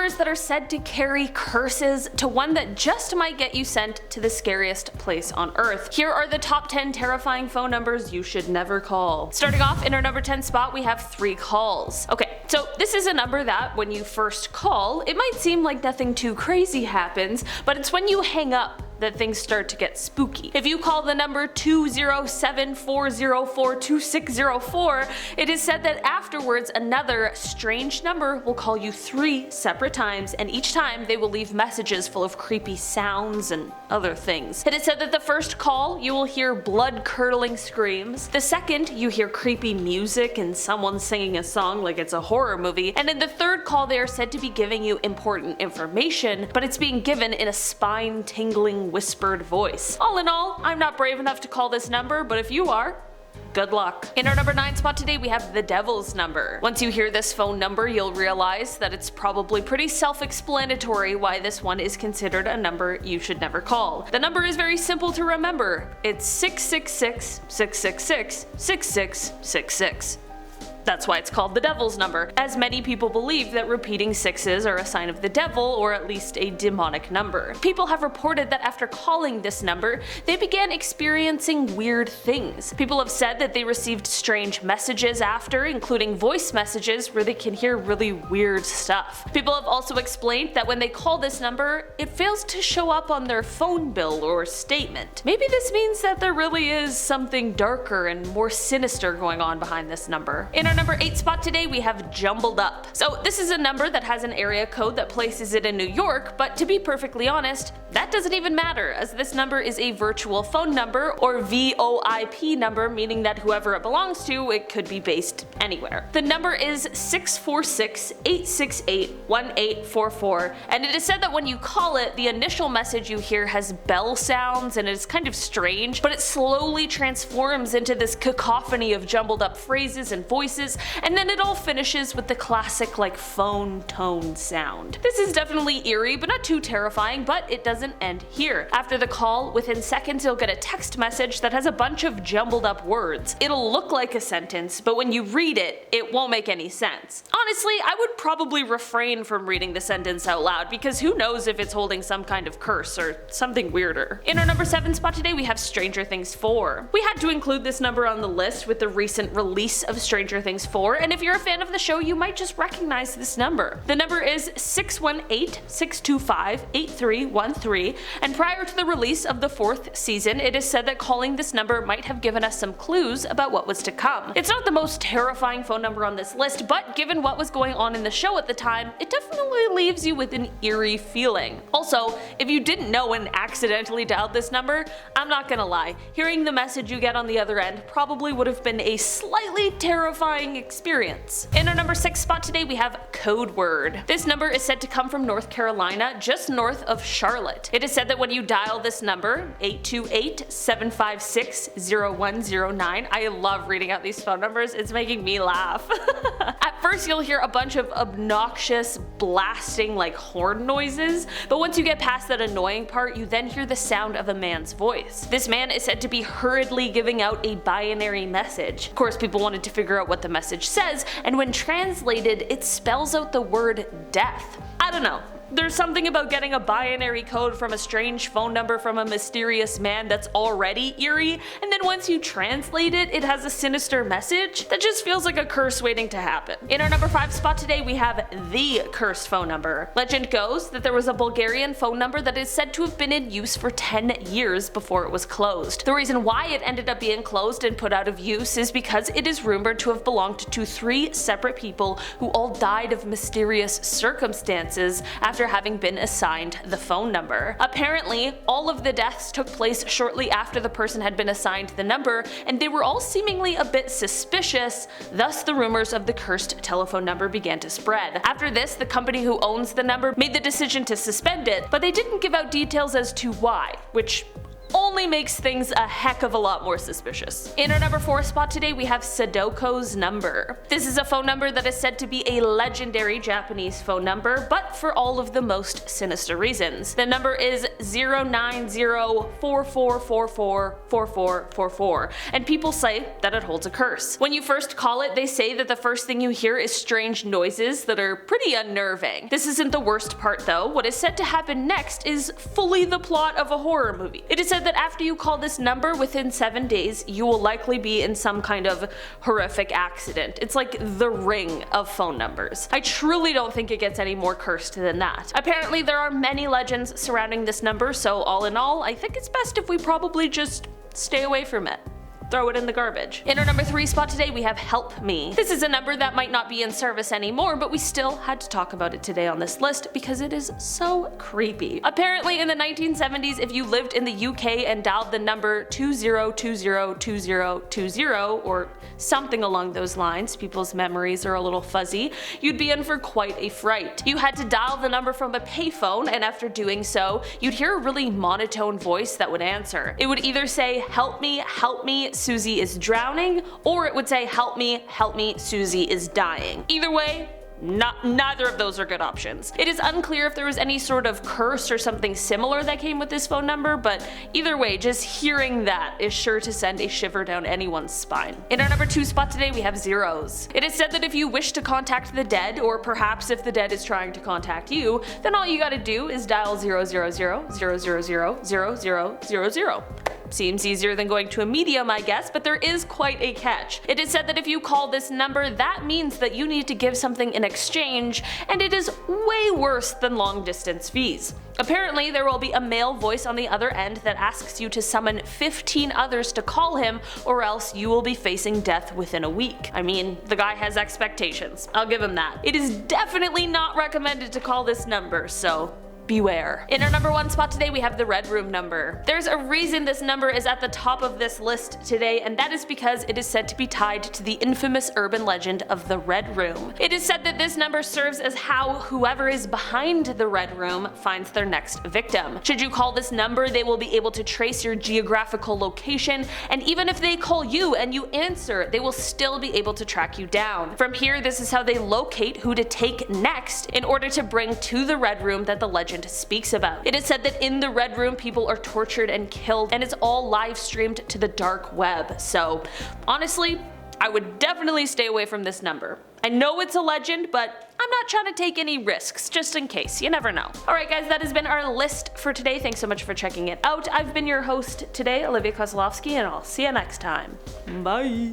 numbers that are said to carry curses to one that just might get you sent to the scariest place on earth. Here are the top 10 terrifying phone numbers you should never call. Starting off in our number 10 spot, we have 3 calls. Okay, so this is a number that when you first call, it might seem like nothing too crazy happens, but it's when you hang up that things start to get spooky. If you call the number 207-404-2604, it is said that afterwards another strange number will call you 3 separate times, and each time they will leave messages full of creepy sounds and other things. It is said that the first call you will hear blood-curdling screams, the second you hear creepy music and someone singing a song like it's a horror movie, and in the third call they are said to be giving you important information, but it's being given in a spine-tingling whispered voice. All in all, I'm not brave enough to call this number, but if you are, good luck. In our number 9 spot today, we have the devil's number. Once you hear this phone number, you'll realize that it's probably pretty self-explanatory why this one is considered a number you should never call. The number is very simple to remember. It's 666-666-6666. That's why it's called the devil's number, as many people believe that repeating sixes are a sign of the devil, or at least a demonic number. People have reported that after calling this number, they began experiencing weird things. People have said that they received strange messages after, including voice messages where they can hear really weird stuff. People have also explained that when they call this number, it fails to show up on their phone bill or statement. Maybe this means that there really is something darker and more sinister going on behind this number. In our number 8 spot today, we have Jumbled Up. So this is a number that has an area code that places it in New York, but to be perfectly honest, that doesn't even matter, as this number is a virtual phone number, or VoIP number, meaning that whoever it belongs to, it could be based anywhere. The number is 646-868-1844, and it is said that when you call it, the initial message you hear has bell sounds, and it's kind of strange, but it slowly transforms into this cacophony of jumbled up phrases and voices, and then it all finishes with the classic phone tone sound. This is definitely eerie, but not too terrifying, but it doesn't end here. After the call, within seconds you'll get a text message that has a bunch of jumbled up words. It'll look like a sentence, but when you read it, it won't make any sense. Honestly, I would probably refrain from reading the sentence out loud, because who knows if it's holding some kind of curse or something weirder. In our number 7 spot today, we have Stranger Things 4. We had to include this number on the list with the recent release of Stranger Things 4, and if you're a fan of the show, you might just recognize this number. The number is 618-625-8313, and prior to the release of the 4th season, it is said that calling this number might have given us some clues about what was to come. It's not the most terrifying phone number on this list, but given what was going on in the show at the time, it definitely leaves you with an eerie feeling. Also, if you didn't know and accidentally dialed this number, I'm not gonna lie, hearing the message you get on the other end probably would have been a slightly terrifying experience. In our number 6 spot today, we have Code Word. This number is said to come from North Carolina, just north of Charlotte. It is said that when you dial this number, 828-756-0109, I love reading out these phone numbers, it's making me laugh. At first you'll hear a bunch of obnoxious, blasting horn noises, but once you get past that annoying part, you then hear the sound of a man's voice. This man is said to be hurriedly giving out a binary message. Of course, people wanted to figure out what the message says, and when translated, it spells out the word death. I don't know. There's something about getting a binary code from a strange phone number from a mysterious man that's already eerie, and then once you translate it, it has a sinister message that just feels like a curse waiting to happen. In our number 5 spot today, we have the cursed phone number. Legend goes that there was a Bulgarian phone number that is said to have been in use for 10 years before it was closed. The reason why it ended up being closed and put out of use is because it is rumored to have belonged to 3 separate people who all died of mysterious circumstances after having been assigned the phone number. Apparently, all of the deaths took place shortly after the person had been assigned the number, and they were all seemingly a bit suspicious, thus the rumors of the cursed telephone number began to spread. After this, the company who owns the number made the decision to suspend it, but they didn't give out details as to why, which only makes things a heck of a lot more suspicious. In our number 4 spot today, we have Sadako's number. This is a phone number that is said to be a legendary Japanese phone number, but for all of the most sinister reasons. The number is 09044444444, and people say that it holds a curse. When you first call it, they say that the first thing you hear is strange noises that are pretty unnerving. This isn't the worst part though. What is said to happen next is fully the plot of a horror movie. It is said that after you call this number, within 7 days, you will likely be in some kind of horrific accident. It's like the Ring of phone numbers. I truly don't think it gets any more cursed than that. Apparently there are many legends surrounding this number, so all in all, I think it's best if we probably just stay away from it. Throw it in the garbage. In our number 3 spot today, we have Help Me. This is a number that might not be in service anymore, but we still had to talk about it today on this list because it is so creepy. Apparently in the 1970s, if you lived in the UK and dialed the number 20202020, or something along those lines, people's memories are a little fuzzy, you'd be in for quite a fright. You had to dial the number from a payphone, and after doing so, you'd hear a really monotone voice that would answer. It would either say, help me, Susie is drowning, or it would say, help me, Susie is dying. Either way, neither of those are good options. It is unclear if there was any sort of curse or something similar that came with this phone number, but either way, just hearing that is sure to send a shiver down anyone's spine. In our number 2 spot today, we have zeros. It is said that if you wish to contact the dead, or perhaps if the dead is trying to contact you, then all you gotta do is dial 000000000. Seems easier than going to a medium, I guess, but there is quite a catch. It is said that if you call this number, that means that you need to give something in exchange, and it is way worse than long distance fees. Apparently, there will be a male voice on the other end that asks you to summon 15 others to call him, or else you will be facing death within a week. I mean, the guy has expectations. I'll give him that. It is definitely not recommended to call this number, so beware. In our number 1 spot today, we have the Red Room number. There's a reason this number is at the top of this list today, and that is because it is said to be tied to the infamous urban legend of the Red Room. It is said that this number serves as how whoever is behind the Red Room finds their next victim. Should you call this number, they will be able to trace your geographical location, and even if they call you and you answer, they will still be able to track you down. From here, this is how they locate who to take next in order to bring to the Red Room that the legend speaks about. It is said that in the Red Room, people are tortured and killed, and it's all live streamed to the dark web. So honestly, I would definitely stay away from this number. I know it's a legend, but I'm not trying to take any risks, just in case. You never know. Alright guys, that has been our list for today. Thanks so much for checking it out. I've been your host today, Olivia Kozlowski, and I'll see you next time. Bye!